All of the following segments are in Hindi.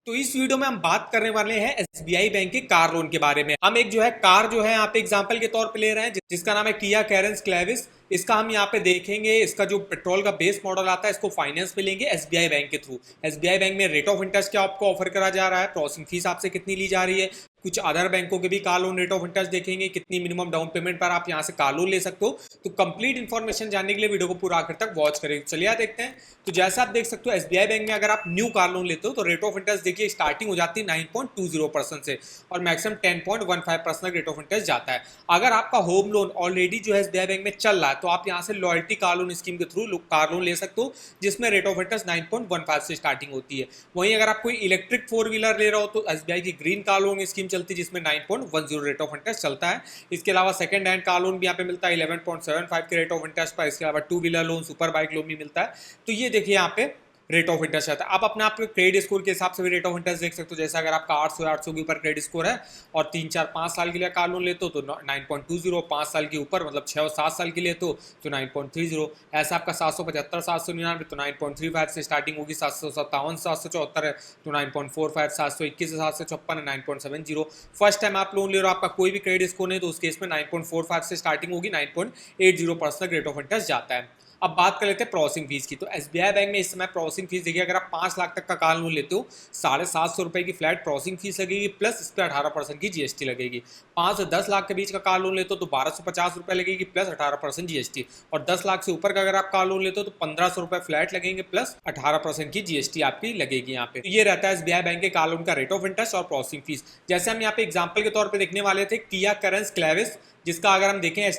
तो इस वीडियो में हम बात करने वाले हैं एसबीआई बैंक के कार लोन के बारे में। हम एक जो है कार जो है यहाँ पे एग्जांपल के तौर पे ले रहे हैं जिसका नाम है किया कैरेंस क्लेविस। इसका हम यहाँ पे देखेंगे, इसका जो पेट्रोल का बेस मॉडल आता है इसको फाइनेंस पे लेंगे एसबीआई बैंक के थ्रू। एसबीआई बैंक में रेट ऑफ इंटरेस्ट क्या आपको ऑफर करा जा रहा है, प्रोसेसिंग फीस आपसे कितनी ली जा रही है, कुछ अदर बैंकों के भी car loan rate of interest देखेंगे, कितनी मिनिमम डाउन पेमेंट पर आप यहाँ से कार लोन ले सकते हो। तो कंप्लीट इन्फॉर्मेशन जानने के लिए वीडियो को पूरा आखिर तक वॉच करें। चलिए आप देखते हैं। तो जैसा आप देख सकते हो एसबीआई बैंक में अगर आप न्यू कार लोन लेते हो तो रेट ऑफ इंटरेस्ट देखिए स्टार्टिंग हो जाती है 9.20% से और मैक्सिमम 10.15% रेट ऑफ इंटरेस्ट जाता है। अगर आपका होम लोन ऑलरेडी जो है एसबीआई बैंक में चल रहा है तो आप यहाँ से लॉयल्टी कार लोन स्कीम के थ्रू कार लोन ले सकते हो जिसमें रेट ऑफ इंटरेस्ट 9.15 से स्टार्टिंग होती है। वहीं अगर आप कोई इलेक्ट्रिक 4 व्हीलर ले रहे हो तो एसबीआई की ग्रीन कार लोन स्कीम चलती है जिसमें 9.10 रेट ऑफ इंटरेस्ट चलता है। इसके अलावा सेकंड हैंड कार लोन भी यहाँ पे मिलता है 11.75 के रेट ऑफ इंटरेस्ट पर। इसके अलावा 2 wheeler loan, super bike loan भी मिलता है। तो ये देखिए यहाँ पे रेट ऑफ इंटरेस्ट आता है। आप अपने आपके क्रेडिट स्कोर के हिसाब से भी रेट ऑफ इंटरेस्ट देख सकते हो। जैसे अगर आपका 800 के ऊपर क्रेडिट स्कोर है और 3 4 5 साल के लिए कार लोन लेते हो तो 9.20, 5 साल के ऊपर मतलब 6 और 7 साल के लिए तो 9.30। ऐसा आपका 775 799 तो 9.35 से स्टार्टिंग होगी। 757 774 है तो 9.45, 721 756 है 9.70। फर्स्ट टाइम आप लोन ले रहे हो, आपका कोई भी क्रेडिट स्कोर नहीं तो उस केस में 9.45 से स्टार्टिंग होगी, 9.80% रेट ऑफ इंटरेस्ट जाता है। अब बात कर लेते हैं प्रोसेसिंग फीस की। तो एसबीआई बैंक में इस समय प्रोसेसिंग फीस देखिए, अगर आप 5 लाख तक का कार लोन लेते हो 750 रुपए की फ्लैट प्रोसेसिंग फीस लगेगी, प्लस इस पर 18% की जीएसटी लगेगी। 5 से 10 लाख के बीच का कार लोन लेते हो तो 1250 रुपए लगेगी, प्लस 18% जीएसटी। और 10 लाख से ऊपर का अगर आप कार लोन लेते हो तो 1500 रुपए फ्लैट लगेंगे, प्लस 18% की जीएसटी आपकी लगेगी यहाँ पे। तो ये रहता है एसबीआई बैंक के कार लोन का रेट ऑफ इंटरेस्ट और प्रोसेसिंग फीस। जैसे हम यहाँ पे एग्जाम्पल के तौर पर देखने वाले थे किया कैरेंस क्लेविस, जिसका अगर हम देखें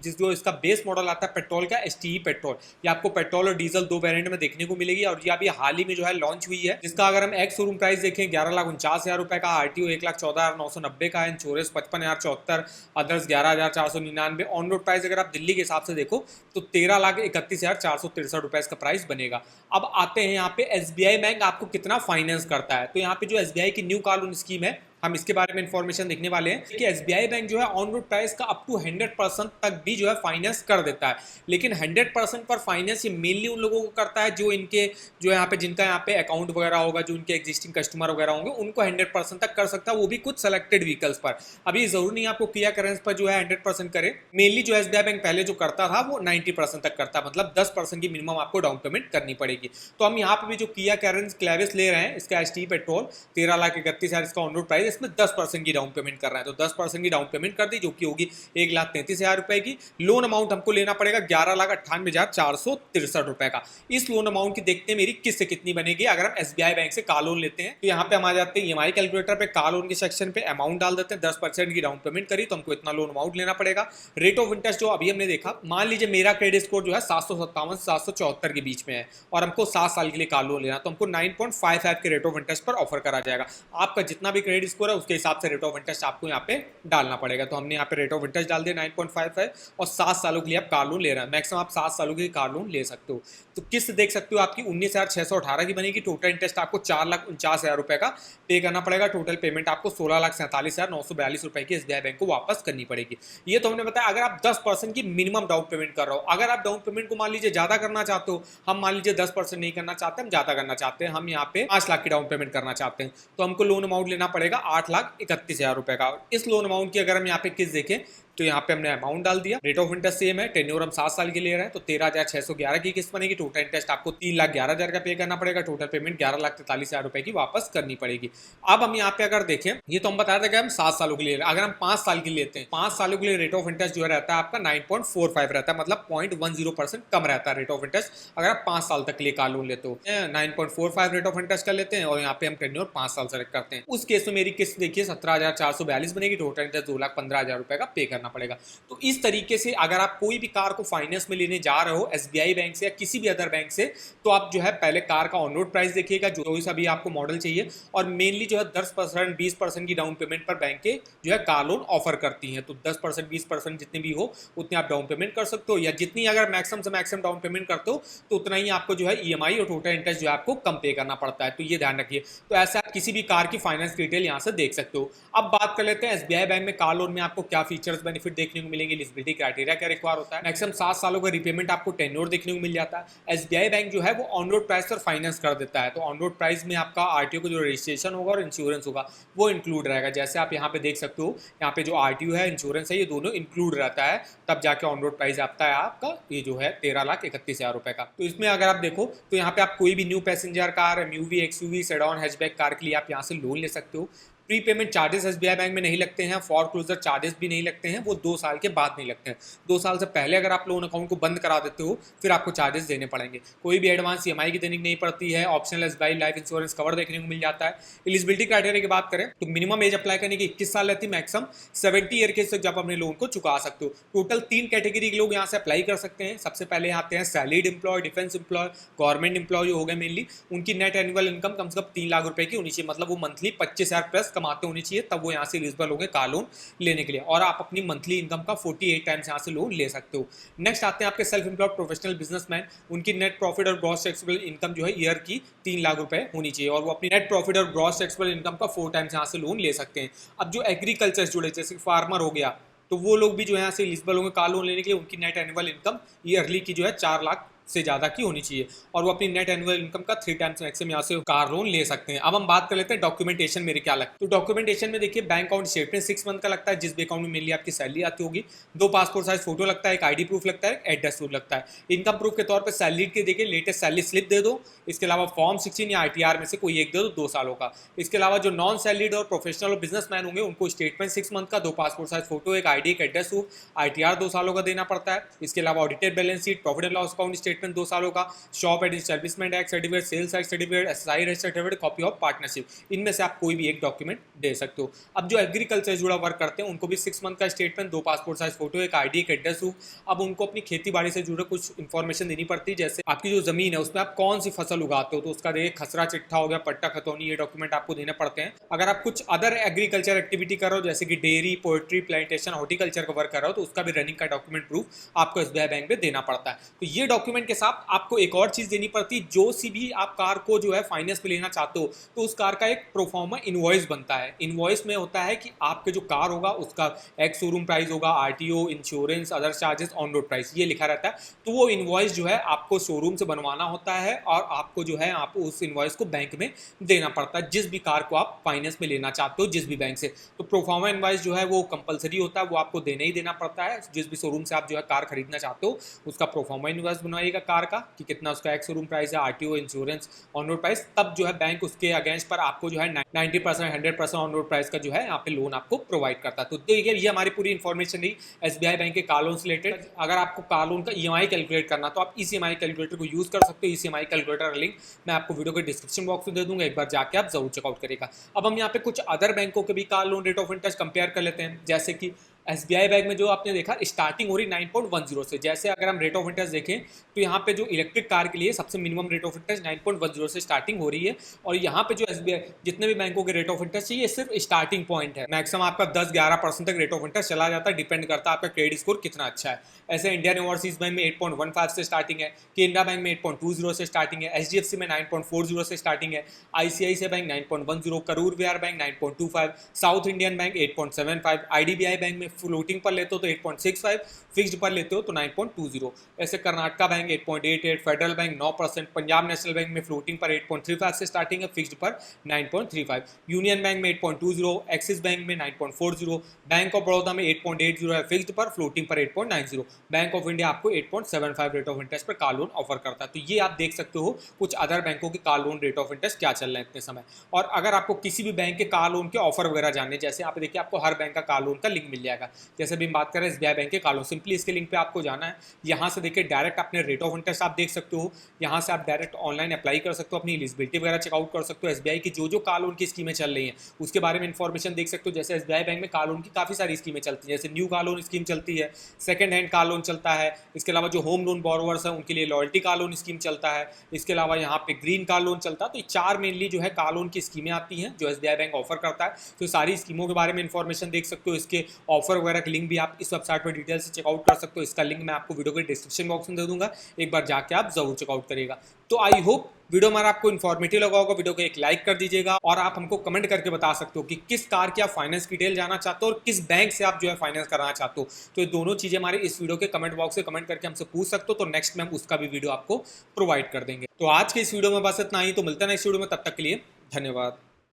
जो इसका बेस मॉडल आता है पेट्रोल का एसटीई पेट्रोल, ये आपको पेट्रोल और डीजल दो वेरिएंट में देखने को मिलेगी और ये अभी हाल ही में जो है लॉन्च हुई है। जिसका अगर हम एक्स शोरूम प्राइस देखें 11,49,000 रुपए का, आरटीओ 1,14,990 का है, insurance 55,074, others 11,499। On road price अगर आप दिल्ली के हिसाब से देखो तो 13,31,463 रुपए इसका प्राइस बनेगा। अब आते हैं यहाँ पे एसबीआई बैंक आपको कितना फाइनेंस करता है। तो यहाँ पे जो एसबीआई की न्यू कार लोन स्कीम है हम इसके बारे में इंफॉर्मेशन देखने वाले हैं कि एसबीआई बैंक जो है ऑन रोड प्राइस का अप टू 100% तक भी जो है फाइनेंस कर देता है। लेकिन 100% पर फाइनेंस ये मेनली उन लोगों को करता है जो इनके जो यहाँ पे जिनका यहाँ पे अकाउंट वगैरह होगा, जो इनके एग्जिस्टिंग कस्टमर वगैरह होंगे उनको 100% तक कर सकता है, वो भी कुछ सेलेक्टेड व्हीकल्स पर। अभी जरूरी नहीं आपको किया करेंस पर जो है 100% करे। मेनली जो एसबीआई बैंक पहले जो करता था वो 90% तक करता, मतलब 10% की मिनिमम आपको डाउन पेमेंट करनी पड़ेगी। तो हम यहाँ पे भी जो किया कैरेंस क्लेविस ले रहे हैं इसका एसटी पेट्रोल 13,31,000 इसका ऑन रोड प्राइस, इसमें 10% की डाउन पेमेंट कर रहा है। तो 10% की डाउन पेमेंट कर दी जो कि होगी 1,33,000 रुपए की। लोन अमाउंट हमको लेना पड़ेगा 11,98,463 रुपए का। इस लोन अमाउंट की देखते हैं मेरी किस्त कितनी बनेगी अगर हम एसबीआई बैंक से कार लोन लेते हैं। तो यहाँ पे हम आ जाते हैं ईएमआई कैलकुलेटर पे, कार लोन के सेक्शन पे अमाउंट डाल देते हैं। 10% की डाउन पेमेंट करी तो हमको इतना लोन अमाउंट लेना पड़ेगा। रेट ऑफ इंटरेस्ट जो अभी हमने देखा, मान लीजिए मेरा क्रेडिट स्कोर जो है 757 से 774 के बीच में है और हमको 7 साल के लिए कार लोन लेना, तो हमको 9.55 के रेट ऑफ इंटरेस्ट पर ऑफर करा जाएगा। आपका जितना भी क्रेडिट स्कोर है उसके हिसाब से रेट ऑफ इंटरेस्ट आपको यहाँ पे डालना पड़ेगा। तो हमने यहाँ पे रेट ऑफ इंटरेस्ट डाल दिया 9.55 और 7 सालों के लिए आप कार लोन ले रहे हैं। मैक्सिमम आप 7 सालों के लिए कार लोन ले सकते हो। तो किस्त देख सकते हो आपकी 19,618 की बनेगी। टोटल इंटरेस्ट आपको 4,49,000 रुपए का पे करना पड़ेगा। टोटल पेमेंट आपको 16,47,942 रुपए की एसबीआई बैंक को वापस करनी पड़ेगी। ये तो हमने बताया अगर आप 10% की मिनिमम डाउन पेमेंट कर रहे हो। अगर आप डाउन पेमेंट को मान लीजिए ज्यादा करना चाहते हो, हम मान लीजिए 10% नहीं करना चाहते, हम ज्यादा करना चाहते हैं, हम यहाँ पे 5 लाख की डाउन पेमेंट करना चाहते हैं, तो हमको लोन अमाउंट लेना पड़ेगा 8,31,000 रुपए का। इस लोन अमाउंट की अगर हम यहाँ पे किस्त देखें तो यहाँ पे हमने अमाउंट डाल दिया। रेट ऑफ इंटरेस्ट सेम है, टेन्योर हम 7 साल के ले रहे हैं तो 13,611 की किस्त बनेगी। टोटल इंटरेस्ट आपको 3,11,000 का पे करना पड़ेगा। टोटल पेमेंट 11,43,000 रुपए की वापस करनी पड़ेगी। अब हम यहाँ पे अगर देखें, ये तो हम बता रहे थे कि हम 7 सालों के लिए, अगर हम 5 साल के लिए लेते हैं, 5 सालों के लिए रेट ऑफ इंटरेस्ट जो रहता है आपका 9.45 रहता है, मतलब 0.10% कम रहता है रेट ऑफ इंटरेस्ट अगर आप 5 साल तक के लिए कार लोन लेते हो। 9.45 रेट ऑफ इंटरेस्ट कर लेते हैं और यहाँ पे हम टेन्योर 5 साल सेलेक्ट करते हैं। उस केस में मेरी किस्त देखिए 17,442 बनेगी। टोटल इंटरेस्ट 2,15,000 रुपए का पे करना पड़ेगा। तो इस तरीके से अगर आप कोई भी कार को फाइनेंस में लेने जा रहे हो एसबीआई बैंक से या किसी भी अदर बैंक से, तो आप जो है पहले कार का ऑन रोड प्राइस देखिएगा जो सभी आपको मॉडल चाहिए, और मेनली जो है 10% 20% की डाउन पेमेंट पर बैंक के जो है कार लोन ऑफर करती हैं। तो 10% 20% जितने भी हो उतने आप डाउन पेमेंट कर सकते हो, या जितनी अगर मैक्सिमम से मैक्सिमम डाउन पेमेंट करते हो तो उतना ही आपको जो है ईएमआई और टोटल इंटरेस्ट जो है आपको कम पे करना पड़ता है। तो ये ध्यान रखिए। तो ऐसे आप किसी भी कार की फाइनेंस डिटेल यहाँ से देख सकते हो। अब बात कर लेते हैं एसबीआई बैंक में कार लोन में आपको क्या फीचर्स बेनिफिट देखने को मिलेंगे। एलिजिबिलिटी क्राइटेरिया क्या रिक्वायर होता है, मैक्सिमम 7 सालों का रिपेमेंट आपको टेन्योर देखने को मिल जाता है। एसबीआई बैंक जो है वो ऑन रोड प्राइस पर फाइनेंस कर देता है, तो ऑन रोड प्राइस में आपका आरटीओ का जो रजिस्ट्रेशन होगा और इंश्योरेंस होगा वो इंक्लूड रहेगा। जैसे आप यहाँ पे देख सकते हो, यहाँ पे जो आरटीओ है, इंश्योरेंस है, ये दोनों इंक्लूड रहता है, तब जाके ऑन रोड प्राइस आता है आपका ये जो है 13,31,000 रुपए का। तो इसमें अगर आप देखो तो यहाँ पे आप कोई भी new passenger car, MUV, XUV, sedan, hatchback car के लिए आप यहाँ से लोन ले सकते हो। Pre payment charges SBI bank में नहीं लगते हैं, फॉर क्लोजर चार्जेस भी नहीं लगते हैं, वो 2 साल के बाद नहीं लगते हैं। 2 साल से पहले अगर आप लोन अकाउंट को बंद करा देते हो फिर आपको चार्जेस देने पड़ेंगे। कोई भी एडवांस ईएमआई की देनी नहीं पड़ती है। Optional SBI life insurance cover देखने को मिल जाता है। एलिजिबिलिटी क्राइटेरिया की बात करें तो मिनिमम एज अप्लाई करने की 21 साल रहती है, मैक्सिमम 70 ईयर के तक जब अपने लोन को चुका सकते हो। टोटल 3 कैटेगरी के लोग यहाँ से अप्लाई कर सकते हैं। सबसे पहले आते हैं salaried employ, defence employ, government employ जो हो गए मेनली, उनकी नेट एनुअल इनकम कम से कम 3 लाख रुपए की होनी चाहिए, मतलब वो मंथली 25,000 प्लस कमाते होनी चाहिए, वो यहाँ से एलिजिबल होंगे कार लोन लेने के लिए। और आप अपनी मंथली इनकम का 48 टाइम्स यहाँ से लोन ले सकते हो। नेक्स्ट आते हैं आपके सेल्फ एम्प्लॉयड प्रोफेशनल बिजनेसमैन, उनकी नेट प्रॉफिट और ग्रॉस टैक्सेबल इनकम जो है ईयर की 3 लाख रुपए होनी चाहिए, और वो अपनी नेट प्रॉफिट और ग्रॉस टैक्सेबल इनकम का 4 टाइम्स यहाँ से लोन ले सकते हैं। अब जो एग्रीकल्चर से जुड़े जैसे फार्मर हो गया, तो वो लोग भी जो है यहाँ से एलिजिबल होंगे कार लोन लेने के लिए। उनकी नेट एनुअल इनकम ईयरली की जो है 4 लाख से ज्यादा की होनी चाहिए, और वो अपनी नेट एनुअल इनकम का 3 टाइम्स मैक्सिमम यहाँ से कार लोन ले सकते हैं। अब हम बात कर लेते हैं डॉक्यूमेंटेशन मेरे क्या लगता है। तो डॉक्यूमेंटेशन में देखिए बैंक अकाउंट स्टेटमेंट 6 मंथ का लगता है, जिस भी अकाउंट में मेनली आपकी सैलरी आती होगी। 2 पासपोर्ट साइज फोटो लगता है, एक आईडी प्रूफ लगता है, एड्रेस प्रूफ लगता है। इनकम प्रूफ के तौर पर सैलरी के देखिए लेटेस्ट सैलरी स्लिप दे दो। इसके अलावा फॉर्म 16 या आईटीआर में से कोई एक दे दो 2 सालों का। इसके अलावा जो नॉन सैलरीड और प्रोफेशनल और बिजनेसमैन होंगे उनको स्टेटमेंट 6 मंथ का, 2 पासपोर्ट साइज फोटो, एक आईडी, एक एड्रेस प्रूफ, आईटीआर 2 सालों का देना पड़ता है। इसके अलावा audited balance sheet, profit and loss account statement 2 सालों का, shop and establishment act certificate, sales act certificate, SI register certificate, copy of partnership, इनमें से आप कोई भी एक डॉक्यूमेंट दे सकते हो। अब जो एग्रीकल्चर से जुड़ा वर्क करते हैं उनको भी 6 मंथ का स्टेटमेंट, 2 पासपोर्ट साइज फोटो, एक आईडी, एक एड्रेस प्रूफ। अब उनको अपनी खेती बाड़ी से जुड़े कुछ इन्फॉर्मेशन देनी पड़ती है, जैसे आपकी जो जमीन है उसमें आप कौन सी फसल उगाते हो, तो उसका देखिए खसरा चिट्ठा हो गया, पट्टा खतौनी, ये डॉक्यूमेंट आपको देने पड़ते हैं। अगर आप कुछ अदर एग्रीकल्चर एक्टिविटी कर रहे हो जैसे कि डेयरी, पोल्ट्री, प्लांटेशन, हॉर्टिकल्चर का वर्क कर रहे हो, तो उसका भी रनिंग का डॉक्यूमेंट प्रूफ आपको एसबीआई बैंक में देना पड़ता है। तो ये डॉक्यूमेंट के साथ आपको एक और चीज देनी पड़ती है, जो सी भी आप कार को जो है फाइनेंस पे लेना चाहते हो तो उस कार का एक प्रोफार्मा इनवॉइस बनता है। इनवॉइस में होता है कि आपके जो कार होगा उसका एक्स शोरूम प्राइस होगा, RTO, insurance, other charges, on road price, ये लिखा रहता है। तो वो इनवॉइस जो है आपको शोरूम से बनवाना होता है और आपको जो है आप उस इनवॉइस को बैंक में देना पड़ता है, जिस भी कार को आप फाइनेंस में लेना चाहते हो जिस भी बैंक से। तो प्रोफार्मा इनवॉइस जो है वो कंपलसरी होता है, वो आपको देना ही देना पड़ता है। जिस भी शोरूम से आप जो है कार खरीदना चाहते हो उसका प्रोफार्मा इनवॉइस बनवाइएगा कार का, कि कितना उसका एक्स शोरूम प्राइस है, RTO, insurance, on road price, तब जो है बैंक उसके अगेंस्ट पर आपको जो है 90%, 100% ऑन रोड प्राइस का जो है यहाँ पे लोन आपको प्रोवाइड करता है। तो देखिए ये हमारी पूरी इन्फॉर्मेशन रही एसबीआई बैंक के कार लोन से रिलेटेड। अगर आपको कार लोन का ईएमआई कैलकुलेट करना तो आप इस ईएमआई कैलकुलेटर को यूज कर सकते हो। इस ईएमआई कैलकुलेटर का लिंक मैं आपको वीडियो के डिस्क्रिप्शन बॉक्स में दे दूंगा, एक बार जाके आप जरूर चेकआउट करेगा। अब हम यहाँ पे कुछ अदर बैंकों के भी car loan rate of interest compare कर लेते हैं। जैसे कि एसबीआई बैंक में जो आपने देखा स्टार्टिंग हो रही 9.10 से। जैसे अगर हम रेट ऑफ इंटरेस्ट देखें तो यहाँ पे जो इलेक्ट्रिक कार के लिए सबसे मिनिमम रेट ऑफ इंटरेस्ट 9.10 से स्टार्टिंग हो रही है, और यहाँ पे जो एसबीआई जितने भी बैंकों के रेट ऑफ इंटरेस्ट है ये सिर्फ स्टार्टिंग पॉइंट है। मैक्सिमम आपका 10-11% तक रेट ऑफ इंटरेस्ट चला जाता है, डिपेंड करता है आपका क्रेडिट स्कोर कितना अच्छा है। ऐसे इंडियन ओवरसीज बैंक में 8.15 से स्टार्टिंग है, केनरा बैंक में 8.20 से स्टार्टिंग है, एचडीएफसी में 9.40 से स्टार्टिंग है, ICICI bank 9.10, Karur Vysya bank 9.25, South Indian bank 8.75, IDBI bank में फ्लोटिंग पर लेते हो तो 8.65, फिक्स्ड पर लेते हो तो 9.20। ऐसे Karnataka bank 8.88, federal bank 9%, Punjab national bank में फ्लोटिंग पर 8.35 से स्टार्टिंग है, फिक्स्ड पर 9.35, यूनियन बैंक में 8.20, एक्सिस बैंक में 9.40, बैंक ऑफ बड़ौदा में 8.80 है फिक्स्ड पर, फ्लोटिंग पर 8.90, बैंक ऑफ इंडिया आपको 8.75 रेट ऑफ इंटरेस्ट पर कार लोन ऑफर करता है। तो ये आप देख सकते हो कुछ अदर बैंकों के car loan rate of interest क्या चल रहे हैं इतने समय। और अगर आपको किसी भी बैंक के कार लोन के ऑफर वगैरह जानने, जैसे आप देखिए आपको हर बैंक का कार लोन का लिंक मिल जाएगा। जैसे भी हम बात करें एसबीआई बैंक के कार लोन, सिंपली इसके लिंक पे आपको जाना है, यहाँ से देखिए डायरेक्ट अपने रेट ऑफ इंटरेस्ट आप देख सकते हो, यहाँ से आप डायरेक्ट ऑनलाइन अप्लाई कर सकते हो, अपनी एलिजिबिलिटी वगैरह चेकआउट कर सकते हो, एसबीआई की जो कार लोन की स्कीमें चल रही हैं उसके बारे में इन्फॉर्मेशन देख सकते हो। जैसे एसबीआई बैंक में कार लोन की काफ़ी सारी स्कीमें चलती हैं, जैसे न्यू कार लोन स्कीम चलती है, सेकंड हैंड कार लोन चलता है, इसके अलावा जो होम लोन बोरोवर्स हैं उनके लिए लॉयल्टी कार लोन स्कीम चलता है, इसके अलावा यहाँ पे ग्रीन कार लोन चलता है। तो ये 4 मेनली जो है कार लोन की स्कीमें आती हैं जो एसबीआई बैंक ऑफर करता है। तो सारी स्कीमों के बारे में इन्फॉर्मेशन देख सकते हो, इसके ऑफर ऑफर वगैरह की लिंक भी आप इस वेबसाइट पर डिटेल से चेकआउट कर सकते हो। इसका लिंक मैं आपको वीडियो के डिस्क्रिप्शन बॉक्स में दे दूंगा, एक बार जाके आप जरूर चेकआउट करिएगा। तो आई होप वीडियो हमारा आपको इन्फॉर्मेटिव लगा होगा। वीडियो को एक लाइक कर दीजिएगा और आप हमको कमेंट करके बता सकते हो कि किस कार की आप फाइनेंस डिटेल जानना चाहते हो और किस बैंक से आप जो है फाइनेंस कराना चाहते हो। तो ये दोनों चीजें हमारे इस वीडियो के कमेंट बॉक्स में कमेंट करके हमसे पूछ सकते हो, तो नेक्स्ट में हम उसका भी वीडियो आपको प्रोवाइड कर देंगे। तो आज के इस वीडियो में बस इतना ही, तो मिलते हैं नेक्स्ट वीडियो में, तब तक के लिए धन्यवाद।